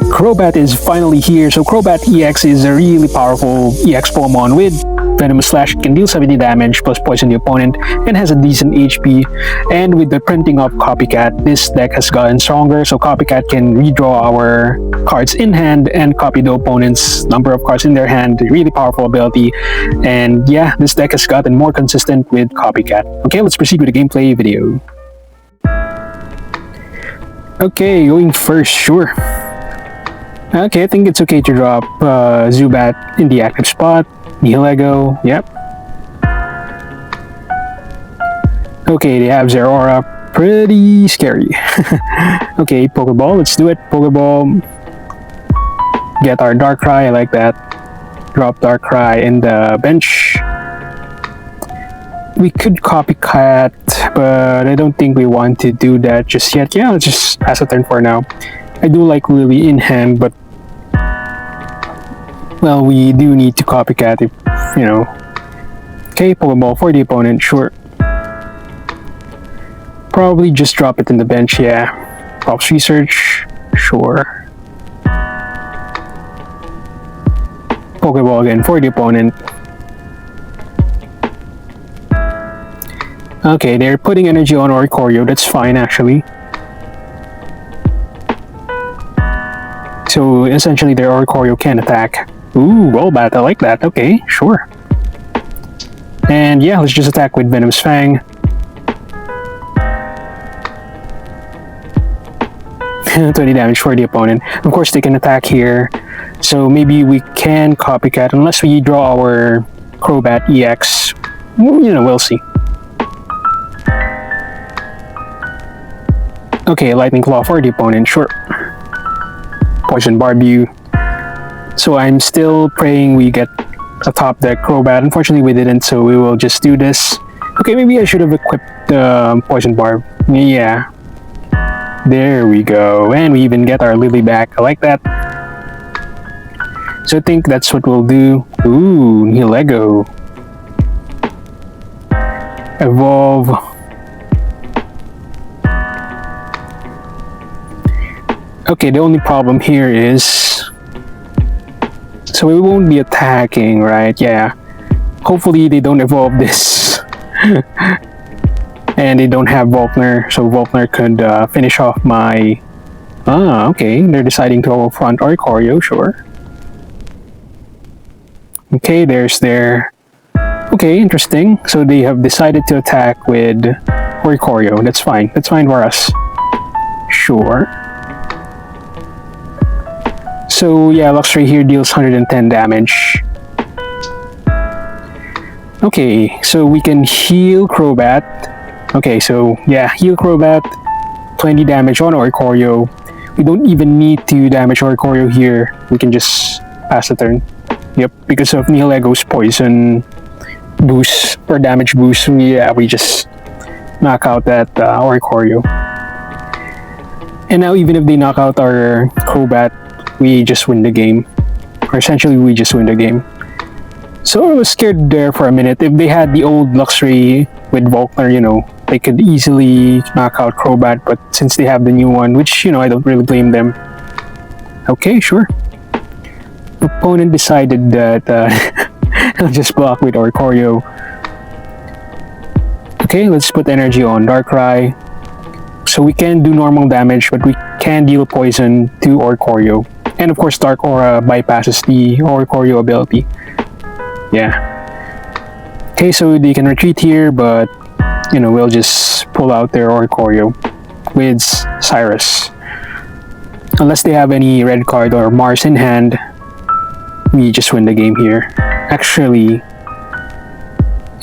Crobat is finally here. So Crobat EX is a really powerful EX Pokemon with Venomous Slash. It can deal 70 damage plus poison the opponent and has a decent HP. And with the printing of Copycat, this deck has gotten stronger. So Copycat can redraw our cards in hand and copy the opponent's number of cards in their hand. Really powerful ability. And yeah, this deck has gotten more consistent with Copycat. Okay, let's proceed with the gameplay video. Okay, going first, sure. Okay, I think it's okay to drop Zubat in the active spot. Nihillego, yep. Okay, they have Zeraora. Pretty scary. Okay, Pokeball, let's do it. Pokeball. Get our Darkrai, I like that. Drop Darkrai in the bench. We could Copycat, but I don't think we want to do that just yet. Yeah, let's just pass a turn for now. I do like Lily in hand, but well, we do need to Copycat if, you know. Okay, Pokeball for the opponent, sure. Probably just drop it in the bench, yeah. Props research, sure. Pokeball again for the opponent. Okay, they're putting energy on Oricorio, that's fine actually. So essentially their Oricorio can attack. Ooh, Crobat, I like that. Okay, sure. And yeah, let's just attack with Venom's Fang. $20 damage for the opponent. Of course, they can attack here. So maybe we can Copycat unless we draw our Crobat EX. You know, we'll see. Okay, Lightning Claw for the opponent, sure. Poison Barbu. So I'm still praying we get a top deck Crobat. Unfortunately, we didn't, so we will just do this. Okay, maybe I should have equipped the Poison Barb. Yeah. There we go. And we even get our Lily back. I like that. So I think that's what we'll do. Ooh, Nihillego. Evolve. Okay, the only problem here is... So we won't be attacking, right? Yeah. Hopefully they don't evolve this. And they don't have Volkner, so Volkner could finish off my... Ah, okay. They're deciding to front Oricorio, sure. Okay, there's their... Okay, interesting. So they have decided to attack with Oricorio. That's fine. That's fine for us. Sure. So yeah, Luxray here deals 110 damage. Okay, so we can heal Crobat. Okay, so yeah, heal Crobat. 20 damage on Oricorio. We don't even need to damage Oricorio here. We can just pass the turn. Yep, because of Nihilego's poison boost or damage boost. We just knock out that Oricorio. And now even if they knock out our Crobat, we just win the game. Or essentially, we just win the game. So I was scared there for a minute. If they had the old Luxray with Volkner, you know, they could easily knock out Crobat. But since they have the new one, which, you know, I don't really blame them. Okay, sure. Opponent decided that I'll just block with Oricorio. Okay, let's put energy on Darkrai. So we can do normal damage, but we can deal poison to Oricorio. And of course, Dark Aura bypasses the Oricorio ability. Yeah. Okay, so they can retreat here, but, you know, we'll just pull out their Oricorio with Cyrus. Unless they have any red card or Mars in hand, we just win the game here. Actually,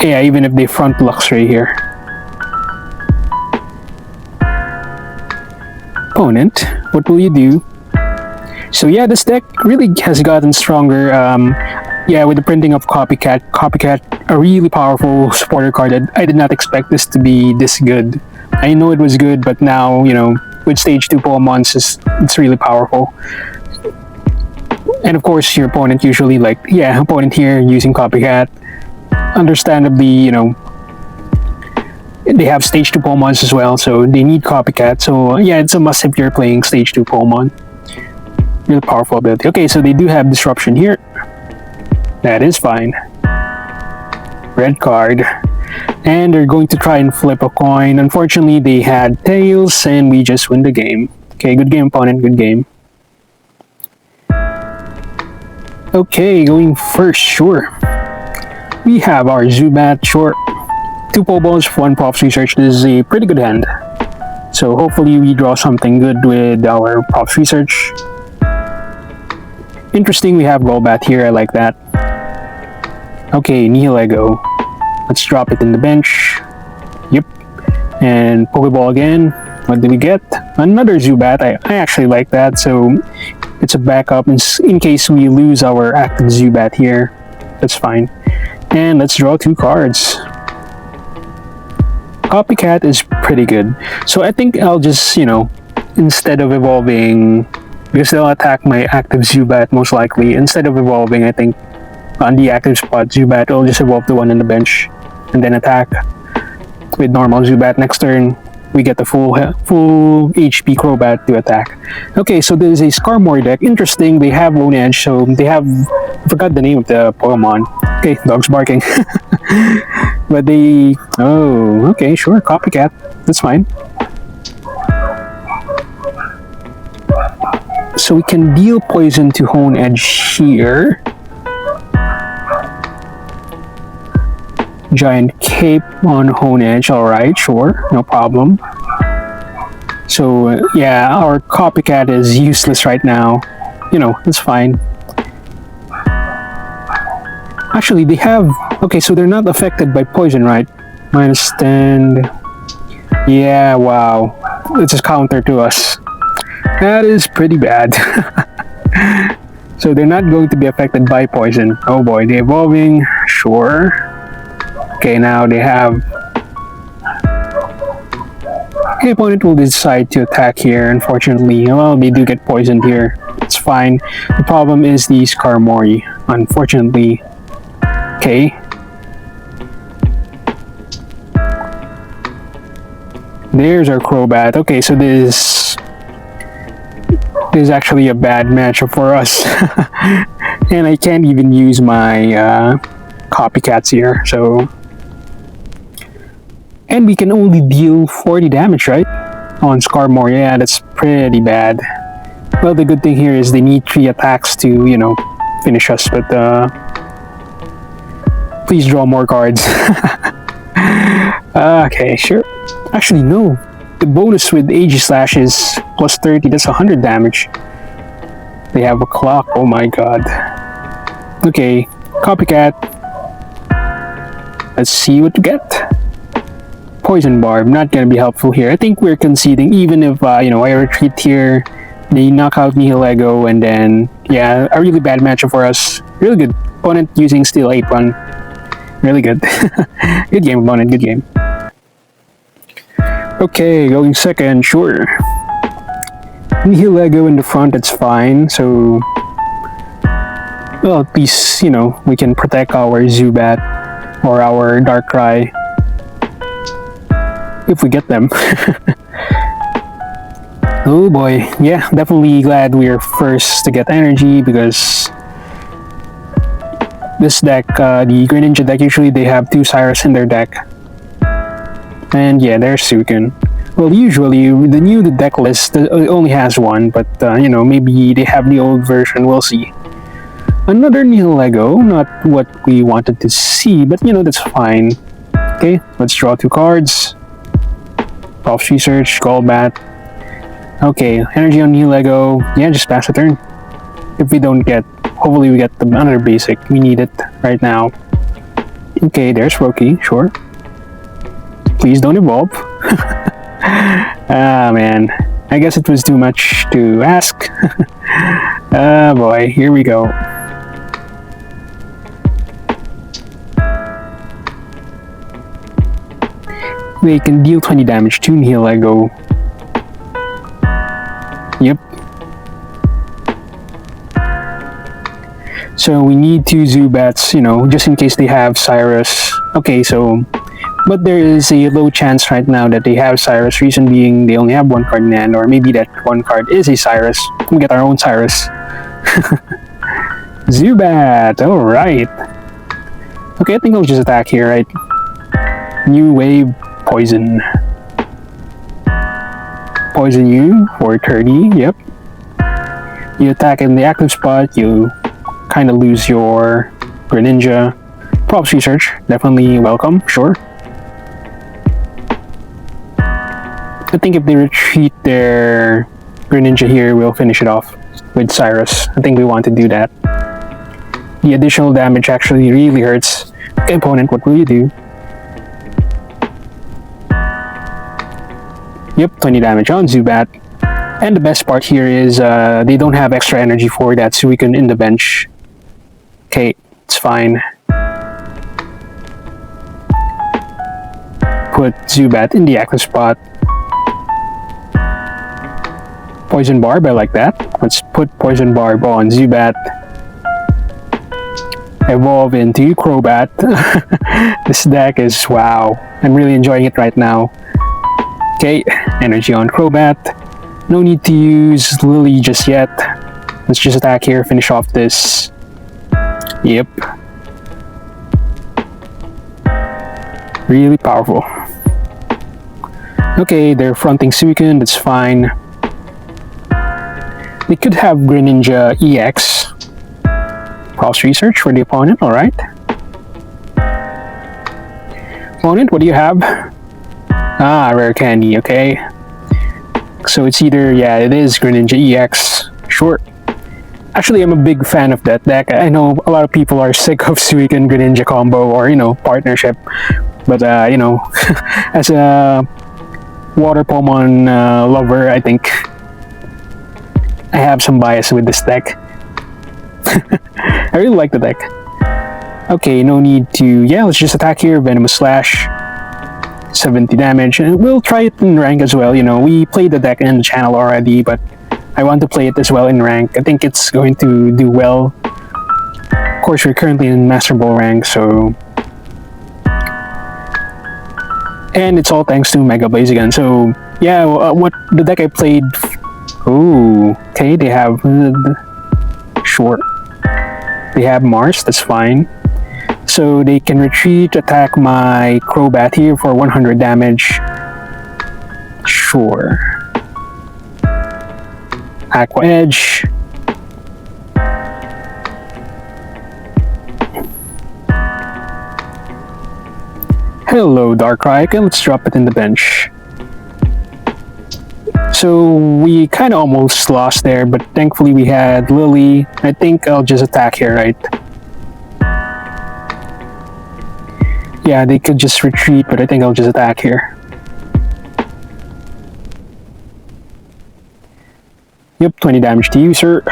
yeah, even if they front Luxray here. Opponent, what will you do? So yeah, this deck really has gotten stronger. Yeah, with the printing of Copycat. Copycat, a really powerful supporter card. I did not expect this to be this good. I know it was good, but now, you know, with stage 2 Pokemons, it's really powerful. And of course, your opponent usually, like, yeah, opponent here using Copycat. Understandably, you know, they have stage 2 Pokemons as well, so they need Copycat. So yeah, it's a must if you're playing stage 2 Pokemon. Real powerful ability. Okay, so they do have disruption here. That is fine. Red card. And they're going to try and flip a coin. Unfortunately, they had tails and we just win the game. Okay, good game, opponent, good game. Okay, going first, sure. We have our Zubat, sure. 2 Pokeballs, 1 Props Research. This is a pretty good hand. So hopefully we draw something good with our Props Research. Interesting, we have Crobat here, I like that. Okay, Nihillego. Let's drop it in the bench. Yep. And Pokeball again. What did we get? Another Zubat. I actually like that, so it's a backup in case we lose our active Zubat here. That's fine. And let's draw 2 cards. Copycat is pretty good. So I think I'll just, instead of evolving, because they'll attack my active Zubat most likely. Instead of evolving, I think, on the active spot Zubat, I'll just evolve the one in the bench and then attack with normal Zubat. Next turn, we get the full HP Crobat to attack. Okay, so this is a Skarmory deck. Interesting, they have Lone Edge, so they have... I forgot the name of the Pokemon. Okay, dog's barking. But they... Oh, okay, sure, Copycat. That's fine. So we can deal poison to Hone Edge here. Giant Cape on Hone Edge, alright, sure, no problem. So, yeah, our Copycat is useless right now. It's fine. Actually, they have... Okay, so they're not affected by poison, right? -10... Yeah, wow. It's a counter to us. That is pretty bad. So they're not going to be affected by poison. Oh boy, they're evolving, sure. Okay, now they have... Okay, opponent will decide to attack here, unfortunately. Well, they do get poisoned here. It's fine. The problem is the Skarmory, unfortunately. Okay. There's our Crobat. Okay, so this is actually a bad matchup for us. And I can't even use my Copycats here, so... And we can only deal 40 damage, right? On Skarmory. Yeah, that's pretty bad. Well, the good thing here is they need 3 attacks to, finish us, but please draw more cards. Okay, sure. Actually, no. The bonus with Aegis Slash is plus 30. That's 100 damage. They have a clock. Oh my god. Okay, Copycat. Let's see what we get. Poison Barb, not gonna be helpful here. I think we're conceding, even if, I retreat here. They knock out Nihillego, and then, yeah, a really bad matchup for us. Really good. Opponent using Steel 8-1. Really good. Good game, opponent, good game. Okay, going second, sure. Nihillego in the front, it's fine, so... Well, at least, we can protect our Zubat or our Darkrai. If we get them. Oh boy, yeah, definitely glad we're first to get energy because this deck, the Green Ninja deck, usually they have 2 Cyrus in their deck. And yeah, there's Sukin. Well, usually the new deck list only has 1, but maybe they have the old version, we'll see. Another Nihillego, not what we wanted to see, but that's fine. Okay, let's draw 2 cards. Props Research, Crobat. Okay, energy on Nihillego. Yeah, just pass the turn. If we don't get, hopefully we get another basic. We need it right now. Okay, there's Roki, sure. Please don't evolve. Ah, man. I guess it was too much to ask. Ah, boy, here we go. They can deal 20 damage to Nihillego. Yep. So we need 2 Zubats, just in case they have Cyrus. Okay, so... But there is a low chance right now that they have Cyrus. Reason being, they only have 1 card in hand, or maybe that 1 card is a Cyrus. We get our own Cyrus. Zubat, alright. Okay, I think I'll just attack here, right? New wave, poison. Poison you for 30, yep. You attack in the active spot, you kind of lose your Greninja. Props research, definitely welcome, sure. I think if they retreat their Greninja here, we'll finish it off with Cyrus. I think we want to do that. The additional damage actually really hurts the opponent. What will you do? Yep, 20 damage on Zubat. And the best part here is they don't have extra energy for that Suicune in the bench. Okay, it's fine. Put Zubat in the active spot. Poison Barb, I like that. Let's put Poison Barb on Zubat. Evolve into Crobat. This deck is wow. I'm really enjoying it right now. Okay, energy on Crobat. No need to use Lily just yet. Let's just attack here, finish off this. Yep. Really powerful. Okay, they're fronting Suicune, that's fine. They could have Greninja EX. Cross research for the opponent, alright. Opponent, what do you have? Ah, rare candy, okay. So it's either, yeah, it is Greninja EX. Sure. Actually, I'm a big fan of that deck. I know a lot of people are sick of Suicune Greninja combo or, you know, partnership. But, you know, as a water Pokemon lover, I think I have some bias with this deck. I really like the deck. Okay, no need to... Yeah, let's just attack here. Venomous Slash. 70 damage. And we'll try it in rank as well. You know, we played the deck in the channel already, but I want to play it as well in rank. I think it's going to do well. Of course, we're currently in Master Ball rank, so... And it's all thanks to Mega Blaziken. So, yeah, what the deck I played... Ooh, okay, they have... Sure. They have Mars, that's fine. So they can retreat, attack my Crobat here for 100 damage. Sure. Aqua Edge. Hello, Darkrai. Okay, let's drop it in the bench. So we kind of almost lost there, but thankfully we had Lily. I think I'll just attack here, right? Yeah, they could just retreat, but I think I'll just attack here. Yep, 20 damage to you, sir.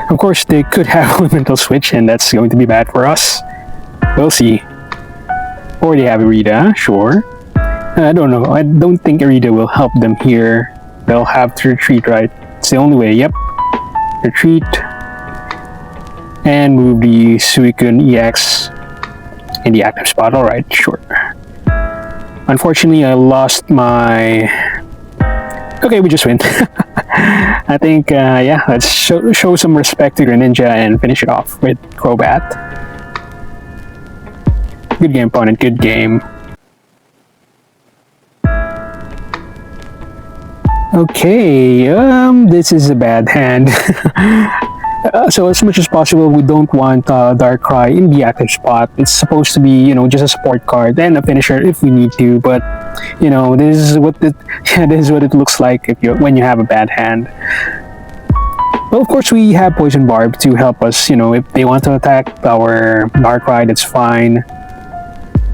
Of course, they could have Elemental Switch, and that's going to be bad for us. We'll see. Or they have Irida, sure. I don't know. I don't think Irida will help them here. They'll have to retreat, right? It's the only way. Yep. Retreat. And move the Suicune EX in the active spot. Alright, sure. Unfortunately, I lost my... Okay, we just win. I think, yeah, let's show some respect to Greninja and finish it off with Crobat. Good game, opponent. Good game. Okay, this is a bad hand. So as much as possible, we don't want Darkrai in the active spot. It's supposed to be, you know, just a support card and a finisher if we need to. But you know, this is what it, yeah, this is what it looks like if when you have a bad hand. Well, of course, we have Poison Barb to help us. You know, if they want to attack our Darkrai, that's fine.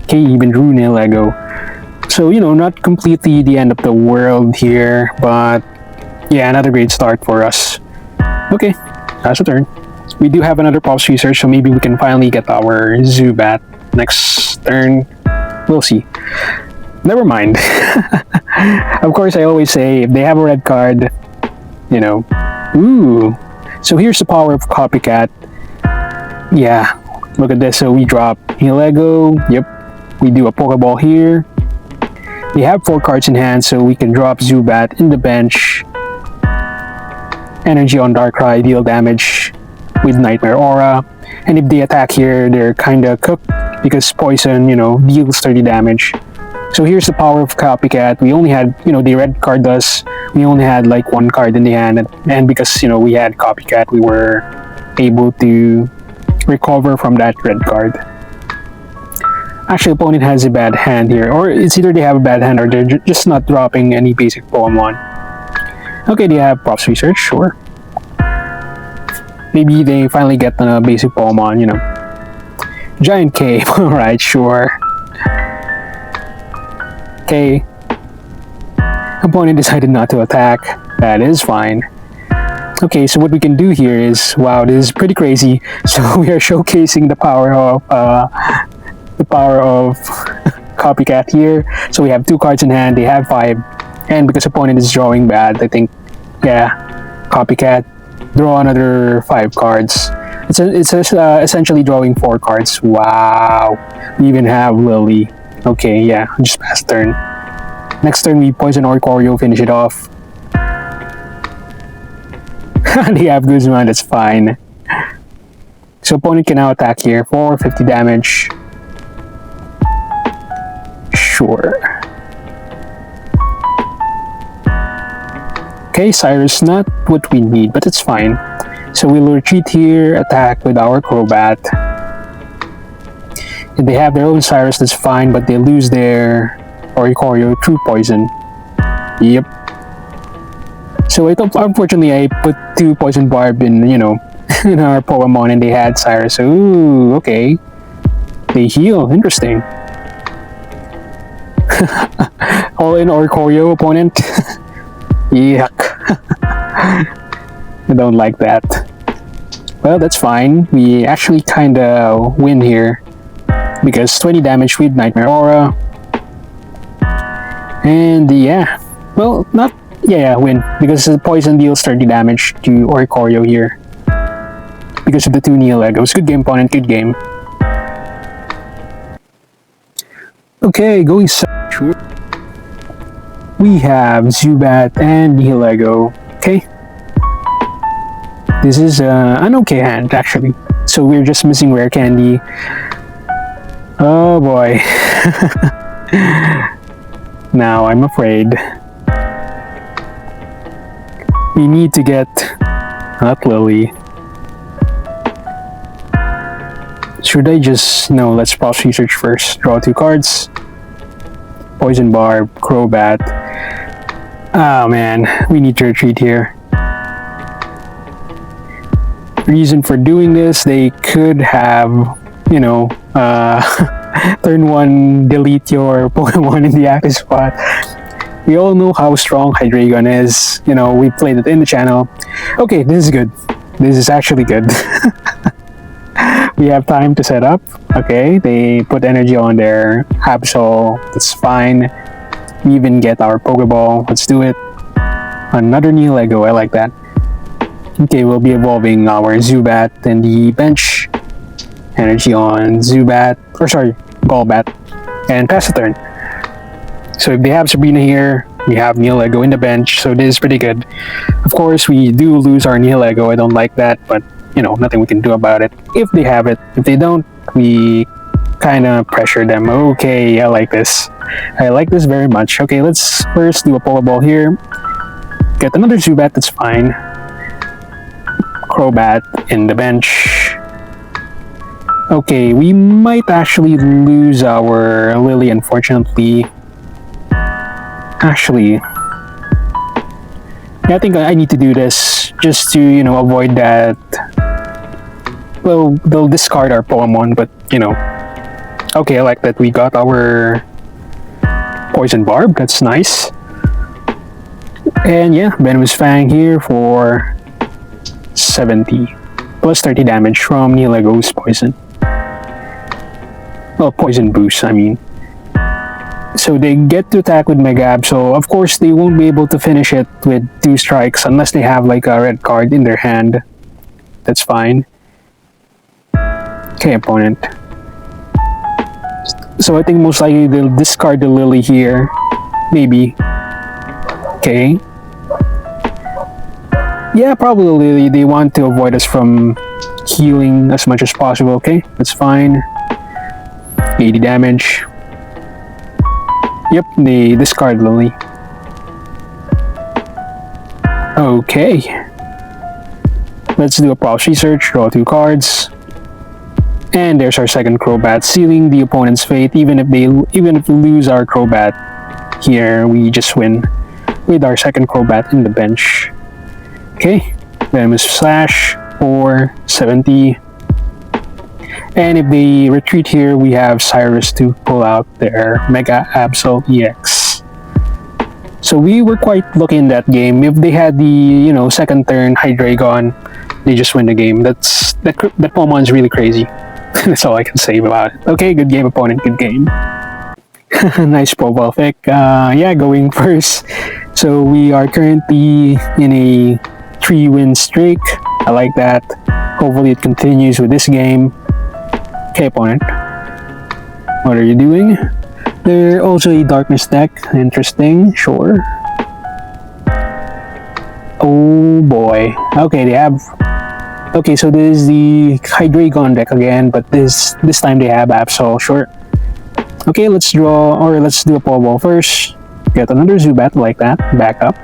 Okay, even drew Nihillego. So, you know, not completely the end of the world here, but yeah, another great start for us. Okay, that's a turn. We do have another Pops research, so maybe we can finally get our Zubat next turn. We'll see. Never mind. Of course, I always say, if they have a red card, you know. Ooh. So here's the power of Copycat. Yeah, look at this. So we drop Nihillego. Yep. We do a Pokeball here. They have 4 cards in hand, so we can drop Zubat in the bench. Energy on Darkrai, deal damage with Nightmare Aura. And if they attack here, they're kinda cooked because poison, deals 30 damage. So here's the power of Copycat. We only had, the red card does. We only had like 1 card in the hand, and because, we had Copycat, we were able to recover from that red card. Actually, opponent has a bad hand here, or it's either they have a bad hand or they're just not dropping any basic Pokemon. Okay, they have Props Research, sure. Maybe they finally get a basic Pokemon, Giant Cave, alright, sure. Okay. Opponent decided not to attack. That is fine. Okay, so what we can do here is, wow, this is pretty crazy. So we are showcasing the power of Copycat here. So we have 2 cards in hand, they have 5, and because opponent is drawing bad, I think, yeah, Copycat draw another 5 cards. It's essentially drawing 4 cards. Wow, we even have Lily. Okay, yeah, just pass turn. Next turn we poison Oricorio, finish it off. They have Guzman, that's fine. So opponent can now attack here for 50 damage. Sure. Okay, Cyrus, not what we need, but it's fine. So we'll retreat here, attack with our Crobat. If they have their own Cyrus, that's fine, but they lose their Oricorio through poison. Yep. So unfortunately, I put 2 Poison Barb in, in our Pokemon, and they had Cyrus. Ooh, okay. They heal. Interesting. All in Oricorio, opponent. Yuck. I don't like that. Well, that's fine. We actually kinda win here. Because 20 damage with Nightmare Aura. And yeah. Well, not... Yeah, win. Because the poison deals 30 damage to Oricorio here. Because of the 2 Nihilegos. Good game, opponent. Good game. Okay, going sure. We have Zubat and Nihilego. Okay. This is an okay hand, actually. So we're just missing Rare Candy. Oh boy. Now I'm afraid. We need to get... Not Lily. Should I just... No, let's pause research first. Draw 2 cards. Poison Barb, Crobat. Oh man, we need to retreat here. Reason for doing this, they could have, turn 1, delete your Pokemon in the active spot. We all know how strong Hydreigon is. We played it in the channel. Okay, this is good. This is actually good. We have time to set up. Okay, they put energy on their Absol. That's fine. We even get our Pokeball. Let's do it. Another Nihilego. I like that. Okay, we'll be evolving our Zubat in the bench. Energy on Zubat. Or sorry, Golbat. And pass the turn. So if they have Sabrina here, we have Nihilego in the bench. So this is pretty good. Of course, we do lose our Nihilego. I don't like that, but nothing we can do about it. If they have it, if they don't, we kind of pressure them. Okay, I like this. I like this very much. Okay, let's first do a Pokeball here. Get another Zubat, that's fine. Crobat in the bench. Okay, we might actually lose our Lily, unfortunately. Actually, yeah, I think I need to do this just to, avoid that. Well, they'll discard our Pokemon, but, Okay, I like that we got our Poison Barb. That's nice. And yeah, Venomous Fang here for 70. Plus 30 damage from Nihilego's Poison. Well, Poison Boost, I mean. So they get to attack with Mega Absol. Of course, they won't be able to finish it with 2 strikes unless they have like a red card in their hand. That's fine. Okay, opponent. So I think most likely they'll discard the Lily here Maybe. Okay. Yeah, probably they want to avoid us from healing as much as possible. Okay, that's fine. 80 damage. Yep, they discard Lily. Okay. Let's do a props research, draw 2 cards. And there's our second Crobat, sealing the opponent's fate. Even if we lose our Crobat here, we just win with our second Crobat in the bench. Okay, Venomous Slash for 70. And if they retreat here, we have Cyrus to pull out their Mega Absol EX. So we were quite lucky in that game. If they had the second turn Hydreigon, they just win the game. That Pokemon's really crazy. That's all I can say about it. Okay, good game, opponent. Good game. Nice profile pick. Yeah, going first. So we are currently in a 3-win streak. I like that. Hopefully it continues with this game. Okay, opponent. What are you doing? They're also a darkness deck. Interesting. Sure. Oh boy. Okay, they have... Okay, so this is the Hydreigon deck again, but this time they have Absol. Sure. Okay, let's draw, or let's do a Pokeball first. Get another Zubat like that. Back up.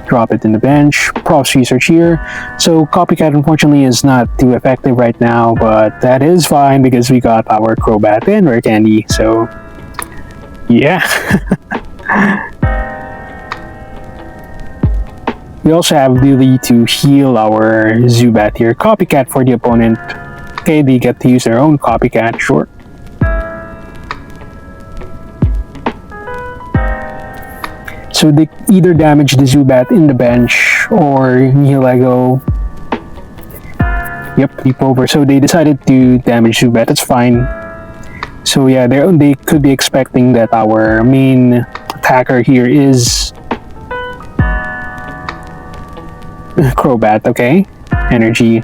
Drop it in the bench. Props research here. So Copycat unfortunately is not too effective right now, but that is fine because we got our Crobat and Rare Candy. So yeah. We also have Lily to heal our Zubat here. Copycat for the opponent. Okay, they get to use their own Copycat, sure. So they either damage the Zubat in the bench or Nihillego. Yep, leap over. So they decided to damage Zubat. That's fine. So yeah, they could be expecting that our main attacker here is Crobat. Okay, energy.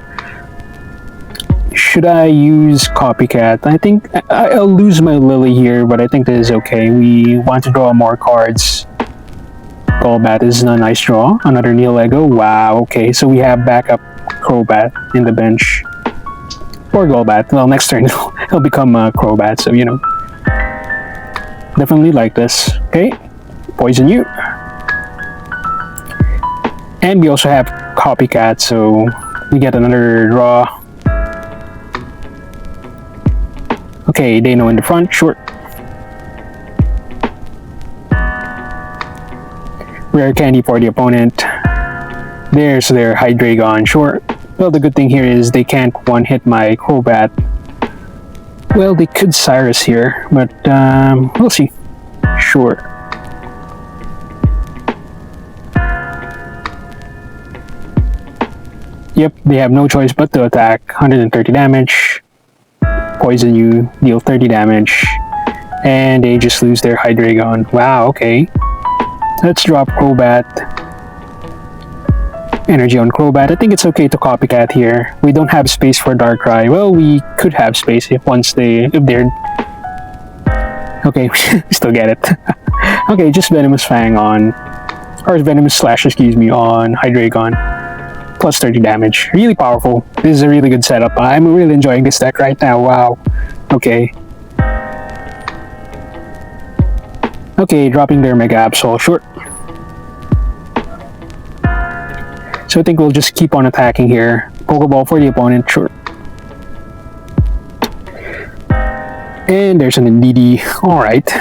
Should I use Copycat? I think I'll lose my Lily here, but I think this is okay. We want to draw more cards. Crobat is a nice draw. Another Nihillego. Wow, okay. So we have backup Crobat in the bench. Or Golbat. Well, next turn he'll become a Crobat, so definitely like this. Okay, poison you. And we also have Copycat, so we get another draw. Okay, they know in the front, sure. Rare Candy for the opponent. There's their Hydreigon, sure. Well, the good thing here is they can't one-hit my Crobat. Well, they could Cyrus here, but we'll see. Sure. Yep, they have no choice but to attack. 130 damage. Poison you, deal 30 damage. And they just lose their Hydreigon. Wow, okay. Let's drop Crobat. Energy on Crobat. I think it's okay to Copycat here. We don't have space for Darkrai. Well, we could have space if they're... Okay, still get it. Okay, just Venomous Fang on... Or Venomous Slash, excuse me, on Hydreigon. Plus 30 damage. Really powerful. This is a really good setup. I'm really enjoying this deck right now. Wow. Okay. Okay, dropping their Mega Absol. Sure. So I think we'll just keep on attacking here. Pokeball for the opponent. Sure. And there's an NDD. Alright.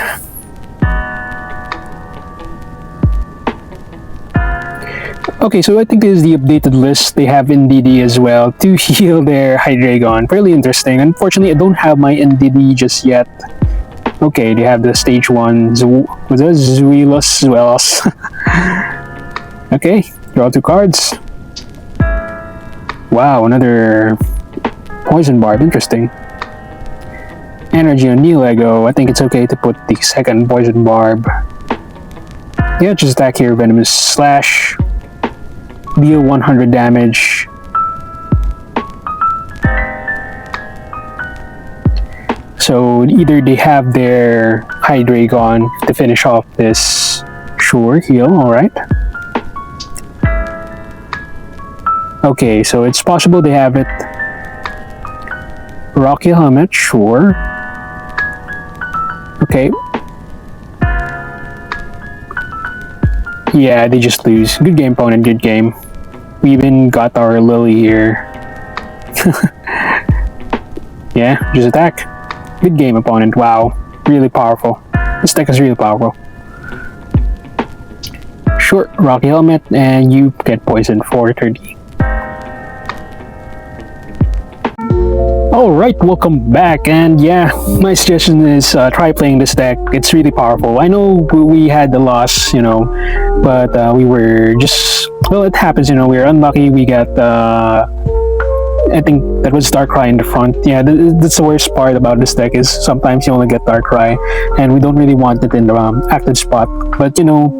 Okay, so I think this is the updated list. They have NDD as well to heal their Hydreigon. Fairly interesting. Unfortunately, I don't have my NDD just yet. Okay, they have the stage 1 Zuelos. Okay, draw 2 cards. Wow, another Poison Barb. Interesting. Energy on Nihillego. I think it's okay to put the second Poison Barb. Yeah, just attack here. Venomous Slash. Deal 100 damage. So either they have their Hydreigon to finish off this. Sure, heal, alright. Okay, so it's possible they have it. Rocky Helmet, sure. Okay. Yeah, they just lose. Good game, opponent, good game. We even got our Lily here. Yeah, just attack. Good game, opponent. Wow, really powerful. This deck is really powerful. Sure, Rocky Helmet, and you get poisoned for 30. Alright, welcome back, and yeah, my suggestion is try playing this deck. It's really powerful. I know we had the loss, you know, but we were just, well, it happens, you know, we were unlucky. We got, I think that was Darkrai in the front. Yeah, that's the worst part about this deck is sometimes you only get Darkrai, and we don't really want it in the active spot. But, you know,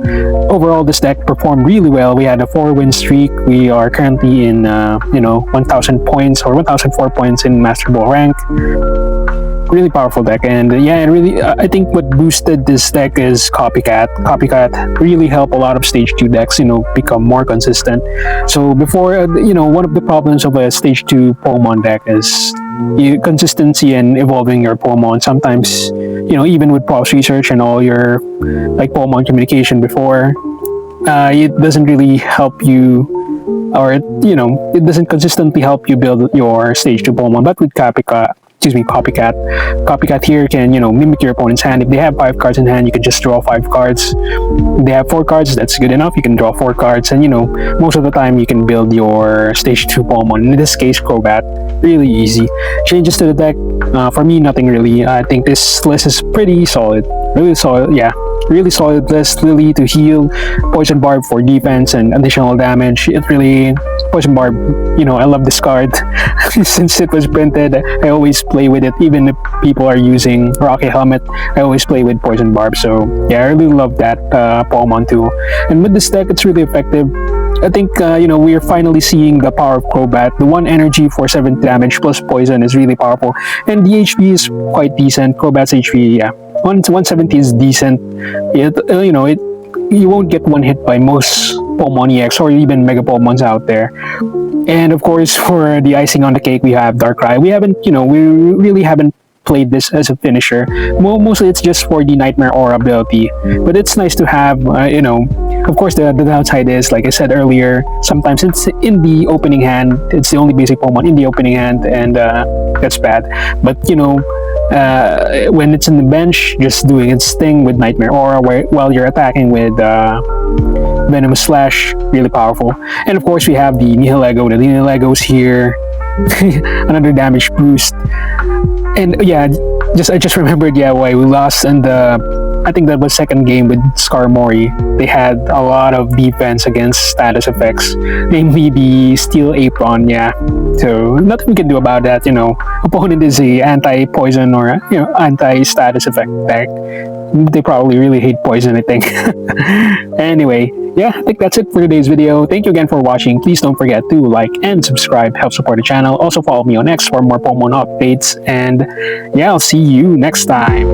overall this deck performed really well. We had a 4-win streak. We are currently in, you know, 1,000 points or 1,004 points in Master Ball rank. Really powerful deck, and yeah, and really, I think what boosted this deck is Copycat. Copycat really helped a lot of Stage 2 decks, you know, become more consistent. So before, you know, one of the problems of a Stage 2 Pokemon deck is consistency and evolving your Pokemon. Sometimes, you know, even with Pulse Research and all your, like, Pokemon communication before, it doesn't really help you, or, you know, it doesn't consistently help you build your Stage 2 Pokemon. But with Copycat here can, you know, mimic your opponent's hand. If they have 5 cards in hand, you can just draw 5 cards. If they have 4 cards, that's good enough. You can draw 4 cards, and, you know, most of the time you can build your Stage 2 Pokemon. In this case, Crobat. Really easy. Changes to the deck, for me, nothing really. I think this list is pretty solid. Really solid, yeah. Really solid list. Lily to heal, Poison Barb for defense and additional damage. It really, Poison Barb, you know, I love this card. Since it was printed, I always play with it. Even if people are using Rocky Helmet, I always play with Poison Barb. So yeah, I really love that Pokemon too. And with this deck, it's really effective. I think, you know, we are finally seeing the power of Crobat. The 1 energy for 7 damage plus poison is really powerful. And the HP is quite decent. Crobat's HP, yeah. 170 is decent. It, you know, you won't get one hit by most Pokemon EX or even Mega Pokemons out there. And of course, for the icing on the cake, we have Darkrai. We haven't, you know, we really haven't played this as a finisher. Mostly it's just for the Nightmare Aura ability. But it's nice to have, you know, of course the downside is, like I said earlier, sometimes it's in the opening hand. It's the only basic Pokemon in the opening hand, and that's bad. But, you know, when it's in the bench, just doing its thing with Nightmare Aura while you're attacking with Venomous Slash, really powerful. And of course we have the Nihillego. The Nihilego's here. Another damage boost. And yeah, I just remembered, yeah, why we lost in the, I think that was second game with Skarmory. They had a lot of defense against status effects, namely the Steel Apron, yeah. So nothing we can do about that, you know. Opponent is a anti-poison or, you know, anti-status effect deck. They probably really hate poison, I think. Anyway, yeah, I think that's it for today's video. Thank you again for watching. Please don't forget to like and subscribe, help support the channel. Also follow me on X for more Pokemon updates, and yeah, I'll see you next time.